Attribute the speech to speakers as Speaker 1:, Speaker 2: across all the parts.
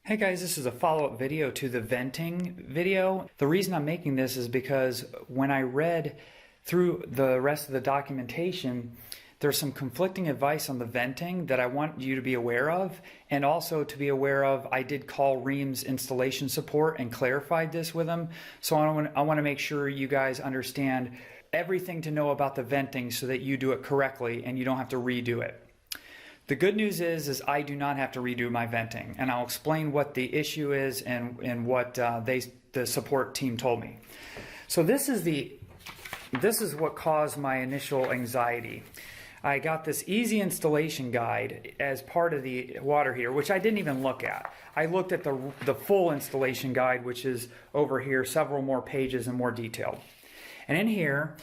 Speaker 1: Hey guys, this is a follow-up video to the venting video. The reason I'm making this is because when I read through the rest of the documentation, there's some conflicting advice on the venting that I want you to be aware of, and also to be aware of, I did call Rheem's installation support and clarified this with them. So I want to make sure you guys understand everything to know about the venting so that you do it correctly and you don't have to redo it. The good news is I do not have to redo my venting, and I'll explain what the issue is and what the support team told me. So this is what caused my initial anxiety. I got this easy installation guide as part of the water heater, which I didn't even look at. I looked at the full installation guide, which is over here, several more pages and more detailed. And in here,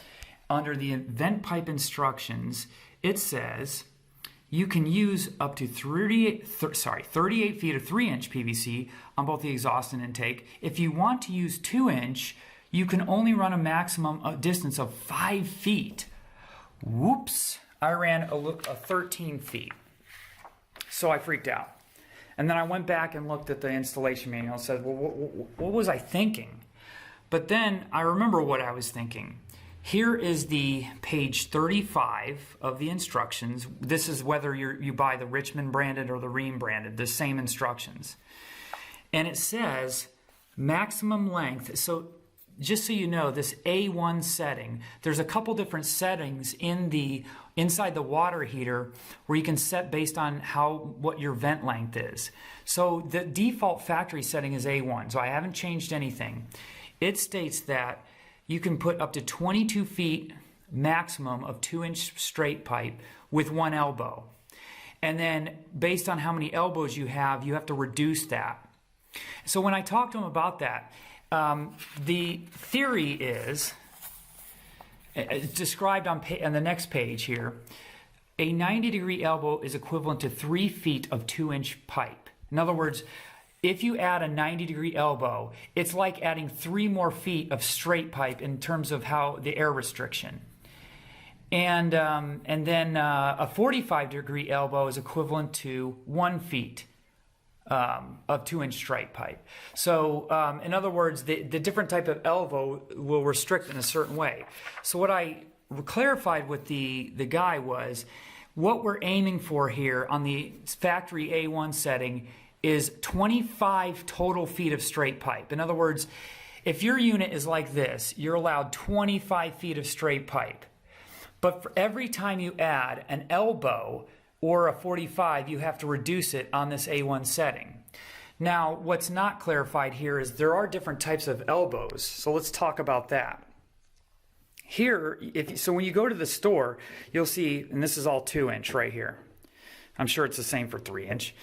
Speaker 1: under the vent pipe instructions, it says you can use up to 38 feet of 3-inch PVC on both the exhaust and intake. If you want to use 2-inch, you can only run a maximum distance of 5 feet. Whoops, I ran a 13 feet. So I freaked out. And then I went back and looked at the installation manual and said, well, what was I thinking? But then I remember what I was thinking. Here is the page 35 of the instructions. This is whether you buy the Richmond branded or the Rheem branded, the same instructions. And it says maximum length. So just so you know, this A1 setting, there's a couple different settings inside the water heater where you can set based on what your vent length is. So the default factory setting is A1, so I haven't changed anything. It states that you can put up to 22 feet maximum of 2-inch straight pipe with one elbow. And then based on how many elbows you have to reduce that. So when I talked to him about that, the theory is described on the next page here. A 90-degree elbow is equivalent to 3 feet of 2-inch pipe. In other words, if you add a 90-degree elbow, it's like adding 3 more feet of straight pipe in terms of how the air restriction. And then a 45-degree elbow is equivalent to 1 feet of 2-inch straight pipe. So in other words, the different type of elbow will restrict in a certain way. So what I clarified with the guy was, what we're aiming for here on the factory A1 setting is 25 total feet of straight pipe. In other words, if your unit is like this, you're allowed 25 feet of straight pipe. But for every time you add an elbow or a 45, you have to reduce it on this A1 setting. Now, what's not clarified here is there are different types of elbows. So let's talk about that. Here, so when you go to the store, you'll see, and this is all 2-inch right here. I'm sure it's the same for 3-inch.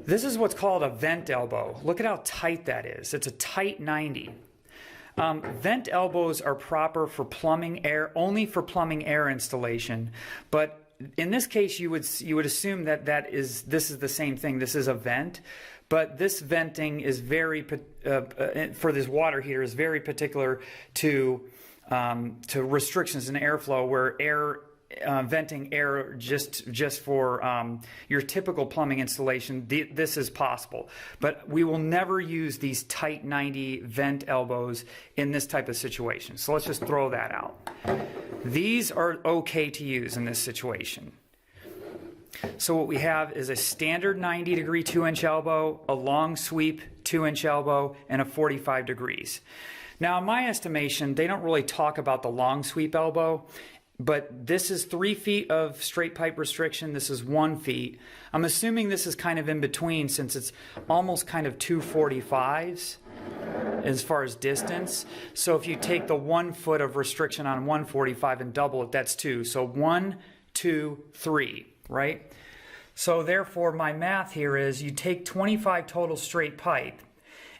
Speaker 1: This is what's called a vent elbow. Look at how tight that is. It's a tight 90. Vent elbows are proper for plumbing air, only for plumbing air installation. But in this case, you would assume that this is the same thing. This is a vent, but this venting is very for this water heater is very particular to restrictions in airflow, where venting air just for your typical plumbing installation, this is possible. But we will never use these tight 90 vent elbows in this type of situation. So let's just throw that out. These are okay to use in this situation. So what we have is a standard 90-degree 2-inch elbow, a long sweep 2-inch elbow, and a 45 degrees. Now, in my estimation, they don't really talk about the long sweep elbow. But this is 3 feet of straight pipe restriction. This is 1 feet. I'm assuming this is kind of in between, since it's almost kind of 2 45s as far as distance. So if you take the 1 foot of restriction on 145 and double it, that's 2. So 1, 2, 3, right? So therefore, my math here is you take 25 total straight pipe,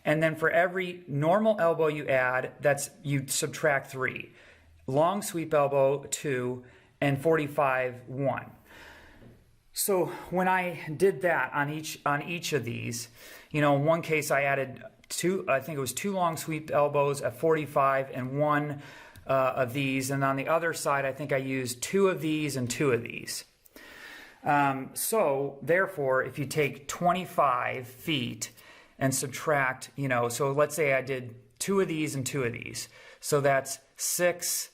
Speaker 1: and then for every normal elbow you add, you subtract 3. Long sweep elbow 2, and 45 1. So when I did that on each of these, in one case I added 2, I think it was 2 long sweep elbows at 45 and 1 of these, and on the other side I think I used 2 of these and 2 of these. So therefore, if you take 25 feet and subtract, so let's say I did 2 of these and 2 of these. So that's 6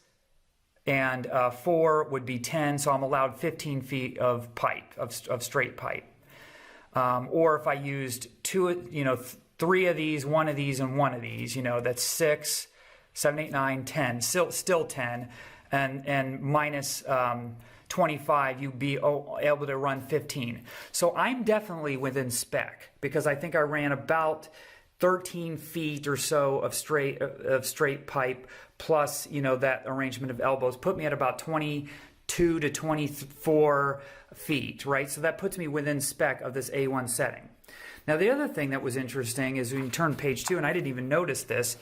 Speaker 1: and 4 would be 10. So I'm allowed 15 feet of pipe, of straight pipe. Or if I used 3 of these, 1 of these, and 1 of these, that's 6, 7, 8, 9, 10, still 10, and minus 25, you'd be able to run 15. So I'm definitely within spec because I think I ran about 13 feet or so of straight pipe plus, that arrangement of elbows put me at about 22 to 24 feet, right? So that puts me within spec of this A1 setting. Now, the other thing that was interesting is when you turn page 2, and I didn't even notice this,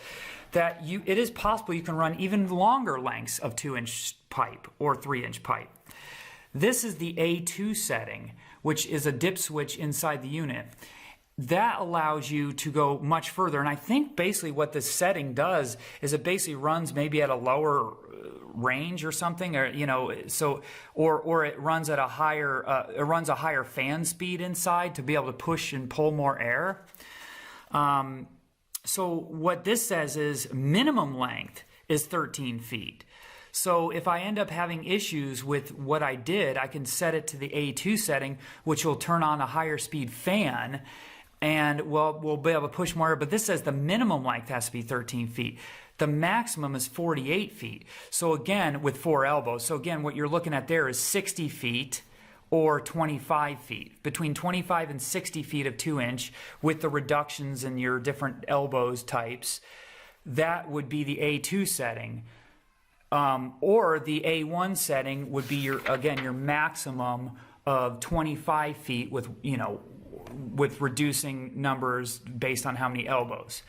Speaker 1: that it is possible you can run even longer lengths of 2-inch pipe or 3-inch pipe. This is the A2 setting, which is a dip switch inside the unit. That allows you to go much further. And I think basically what this setting does is it basically runs maybe at a lower range or something, or or it runs at a higher fan speed inside to be able to push and pull more air. So what this says is minimum length is 13 feet. So if I end up having issues with what I did, I can set it to the A2 setting, which will turn on a higher speed fan, and we'll be able to push more air. But this says the minimum length has to be 13 feet. The maximum is 48 feet. So again, with 4 elbows. So again, what you're looking at there is 60 feet or 25 feet. Between 25 and 60 feet of 2-inch with the reductions in your different elbows types. That would be the A2 setting. Or the A1 setting would be your maximum of 25 feet with, with reducing numbers based on how many elbows.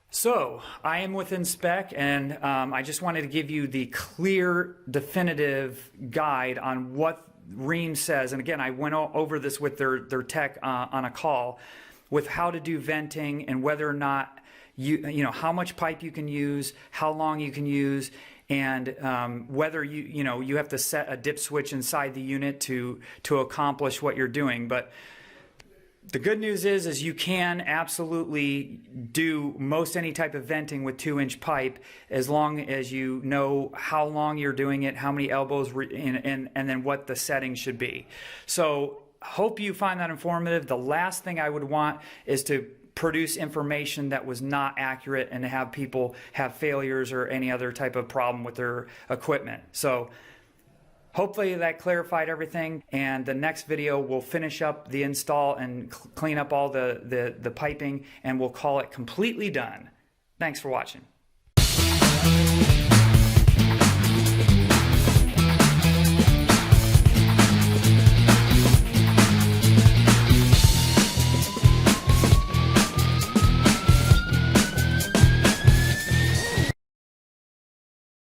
Speaker 1: So I am within spec, and I just wanted to give you the clear, definitive guide on what Rheem says. And again, I went over this with their tech on a call with how to do venting and whether or not how much pipe you can use, how long you can use, and whether you have to set a dip switch inside the unit to accomplish what you're doing. But the good news is you can absolutely do most any type of venting with 2-inch pipe as long as you know how long you're doing it, how many elbows, and then what the settings should be. So hope you find that informative. The last thing I would want is to produce information that was not accurate and to have people have failures or any other type of problem with their equipment. So hopefully that clarified everything, and the next video we'll finish up the install and clean up all the piping, and we'll call it completely done. Thanks for watching.